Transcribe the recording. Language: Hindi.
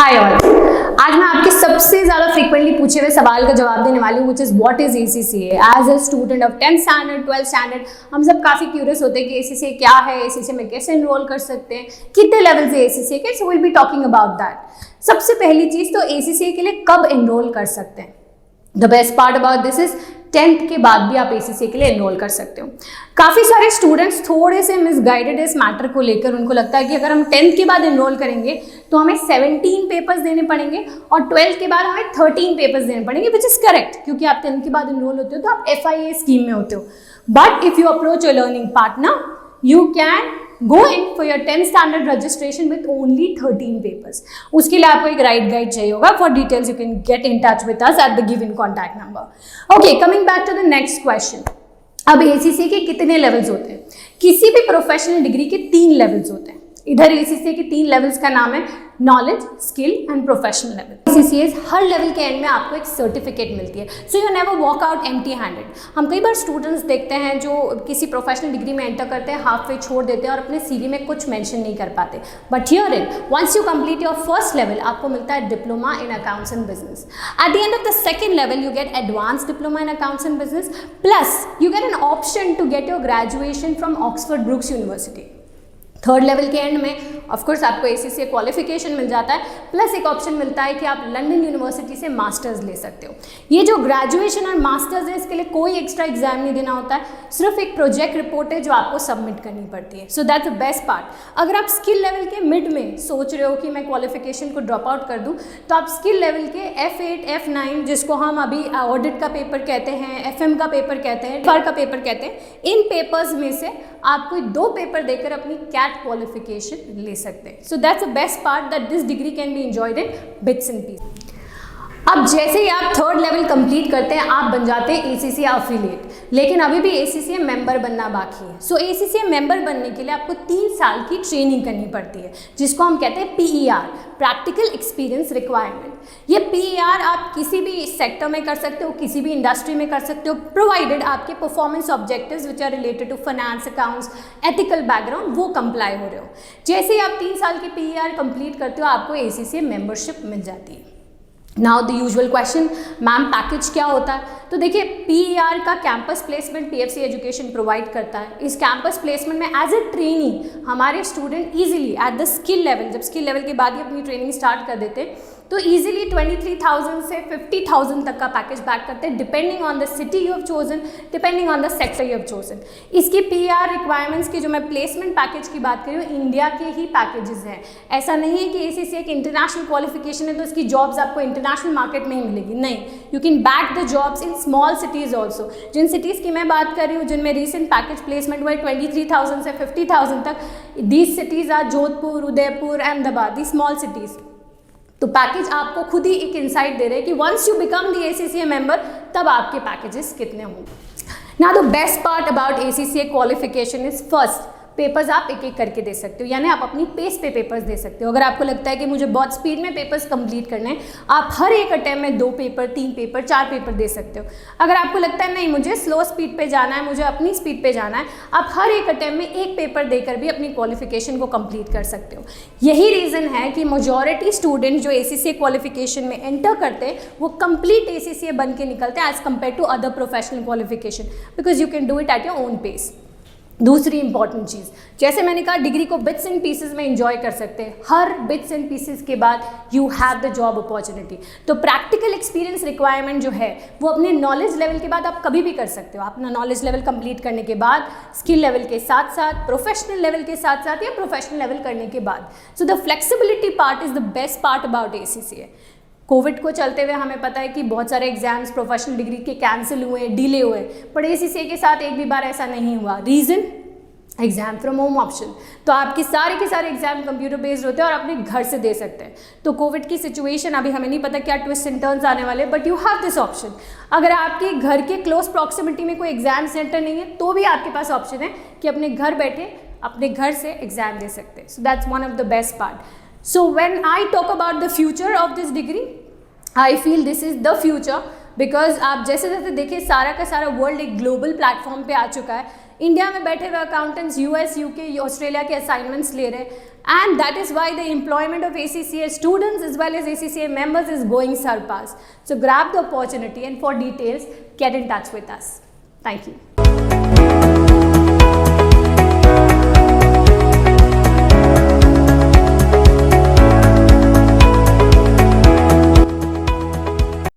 हाय ऑल, आज मैं आपके सबसे ज़्यादा फ्रीक्वेंटली पूछे हुए सवाल का जवाब देने वाली हूँ which is what is ACCA। As a student of 10th standard 12th standard हम सब काफ़ी क्यूरियस होते हैं कि ACCA क्या है, ACCA में कैसे एनरोल कर सकते हैं, कितने लेवल से ACCA के, so will be talking about that. सबसे पहली चीज़ तो ACCA के लिए कब एनरोल कर सकते हैं। The best part about this is 10th के बाद भी आप ACCA के लिए एनरोल कर सकते हो। काफ़ी सारे स्टूडेंट्स थोड़े से मिसगाइडेड इस मैटर को लेकर, उनको लगता है कि अगर हम 10th के बाद एनरोल करेंगे तो हमें 17 पेपर्स देने पड़ेंगे और 12th के बाद हमें 13 पेपर्स देने पड़ेंगे, विच इज़ करेक्ट, क्योंकि आप 10th के बाद एनरोल होते हो तो आप FIA स्कीम में होते हो। But if you approach your learning partner, you can go in for your 10th standard registration with only 13 papers. उसके लिए आपको एक राइट गाइड चाहिए होगा। For details you can get in touch with us at the given contact number. Okay, coming back to the next question. अब ACCA के कितने लेवल्स होते हैं? किसी भी प्रोफेशनल डिग्री के 3 लेवल्स होते हैं। इधर ACCA के 3 लेवल्स का नाम है knowledge, skill and professional level. ACCA her level के एंड में आपको एक सर्टिफिकेट मिलती है, so you never walk out empty handed. हम कई बार स्टूडेंट्स देखते हैं जो किसी प्रोफेशनल डिग्री में एंटर करते हैं, हाफ वे छोड़ देते हैं और अपने CV में कुछ मेंशन नहीं कर पाते। But here in once you complete your first level, आपको मिलता है diploma in accounts and business. At the end of the second level you get advance diploma in accounts and business, plus you get an option to get your graduation from Oxford Brookes University. Third level के एंड में ऑफकोर्स आपको ACCA क्वालिफिकेशन मिल जाता है, प्लस एक ऑप्शन मिलता है कि आप लंदन यूनिवर्सिटी से मास्टर्स ले सकते हो। ये जो ग्रेजुएशन और मास्टर्स है, इसके लिए कोई एक्स्ट्रा एग्जाम नहीं देना होता है, सिर्फ एक प्रोजेक्ट रिपोर्ट है जो आपको सबमिट करनी पड़ती है। So that's the best part. अगर आप स्किल लेवल के मिड में सोच रहे हो कि मैं क्वालिफिकेशन को ड्रॉप आउट कर दूँ, तो आप स्किल लेवल के F8, F9, जिसको हम अभी ऑडिट का पेपर कहते हैं, FM का पेपर कहते हैं, FR का पेपर कहते हैं, इन पेपर्स में से आप कोई 2 पेपर देकर अपनी CAT क्वालिफिकेशन ले सकते हैं। So that's the best part that this degree can be enjoyed in bits and pieces. अब जैसे ही आप थर्ड लेवल कंप्लीट करते हैं, आप बन जाते हैं ACCA अफिलिएट, लेकिन अभी भी ACCA मेंबर बनना बाकी है। सो ACCA मेंबर बनने के लिए आपको 3 साल की ट्रेनिंग करनी पड़ती है, जिसको हम कहते हैं PER, प्रैक्टिकल एक्सपीरियंस रिक्वायरमेंट। ये PER आप किसी भी सेक्टर में कर सकते हो, किसी भी इंडस्ट्री में कर सकते हो, प्रोवाइडेड आपके performance objectives which are related to finance, accounts, ethical background वो कंप्लाई हो रहे हो। जैसे ही आप 3 साल की PER कंप्लीट करते हो, आपको ACCA मेंबरशिप मिल जाती है। Now the usual question, ma'am package क्या होता है? तो देखिए, PER का campus placement PFC education provide करता है। इस कैंपस प्लेसमेंट में एज ए ट्रेनी हमारे student easily at the skill level, जब स्किल लेवल के बाद ही अपनी ट्रेनिंग स्टार्ट कर देते हैं, तो इजीली 23,000 से 50,000 तक का पैकेज बैक करते हैं, depending on the city you have chosen, depending on the sector you have chosen. इसकी PER रिक्वायरमेंट्स की जो मैं प्लेसमेंट पैकेज की बात कर रही हूँ, इंडिया के ही पैकेजेस हैं। ऐसा नहीं है कि ACCA एक इंटरनेशनल क्वालिफिकेशन है तो इसकी जॉब्स आपको इंटरनेशनल मार्केट में ही मिलेगी, नहीं। You can back the jobs in small cities also. जिन सिटीज़ की मैं बात कर रही हूँ जिनमें रिसेंट पैकेज प्लेसमेंट हुआ है 23,000 से 50,000 तक, these cities are Jodhpur, Udaipur, Ahmedabad, the small cities. तो पैकेज आपको खुद ही एक इंसाइट दे रहे हैं कि once you become the ACCA member, तब आपके पैकेजेस कितने होंगे। Now the best part about ACCA qualification is first, papers आप एक एक करके दे सकते हो, यानी आप अपनी पेस पे पेपर्स दे सकते हो। अगर आपको लगता है कि मुझे बहुत स्पीड में पेपर्स कंप्लीट करने हैं, आप हर एक अटेम्प्ट में 2 पेपर, 3 पेपर, 4 पेपर दे सकते हो। अगर आपको लगता है नहीं मुझे स्लो स्पीड पे जाना है, मुझे अपनी स्पीड पे जाना है, आप हर एक अटेम्प्ट में 1 पेपर देकर भी अपनी क्वालिफिकेशन को कंप्लीट कर सकते हो। यही रीज़न है कि मेजॉरिटी स्टूडेंट जो ACCA क्वालिफिकेशन में एंटर करते हैं, वो कंप्लीट ACCA बन के निकलते हैं as compare to other professional qualification, because you can do it at your own pace. दूसरी इंपॉर्टेंट चीज़, जैसे मैंने कहा, डिग्री को बिट्स एंड पीसेस में एंजॉय कर सकते हैं। हर बिट्स एंड पीसेस के बाद you have the job opportunity. तो प्रैक्टिकल एक्सपीरियंस रिक्वायरमेंट जो है वो अपने नॉलेज लेवल के बाद आप कभी भी कर सकते हो। अपना नॉलेज लेवल कंप्लीट करने के बाद, स्किल लेवल के साथ साथ, प्रोफेशनल लेवल के साथ साथ, या प्रोफेशनल लेवल करने के बाद। So the flexibility part is the best part about ACCA। Covid को चलते हुए हमें पता है कि बहुत सारे एग्जाम्स प्रोफेशनल डिग्री के कैंसिल हुए, डिले हुए, पर ACCA के साथ एक भी बार ऐसा नहीं हुआ। Reason, exam from home option. तो आपकी सारे के सारे एग्जाम कंप्यूटर बेस्ड होते हैं और अपने घर से दे सकते हैं। तो कोविड की सिचुएशन, अभी हमें नहीं पता क्या ट्विस्ट एंड टर्न्स आने वाले, but you have this option. अगर आपके घर के क्लोज प्रॉक्सिमिटी में कोई एग्जाम सेंटर नहीं है, तो भी आपके पास ऑप्शन है कि अपने घर बैठे अपने घर से एग्जाम दे सकते हैं। So that's one of the best part. So when I talk about the future of this degree, I feel this is the future, because आप जैसे जैसे देखिए सारा का सारा वर्ल्ड एक ग्लोबल प्लेटफॉर्म पे आ चुका है। इंडिया में बैठे हुए अकाउंटेंट्स US, UK, ऑस्ट्रेलिया के असाइनमेंट्स ले रहे हैं। and that is why the employment of ACCA students as well as ACCA members is going surpassed. So grab the opportunity, and for details get in touch with us. Thank you.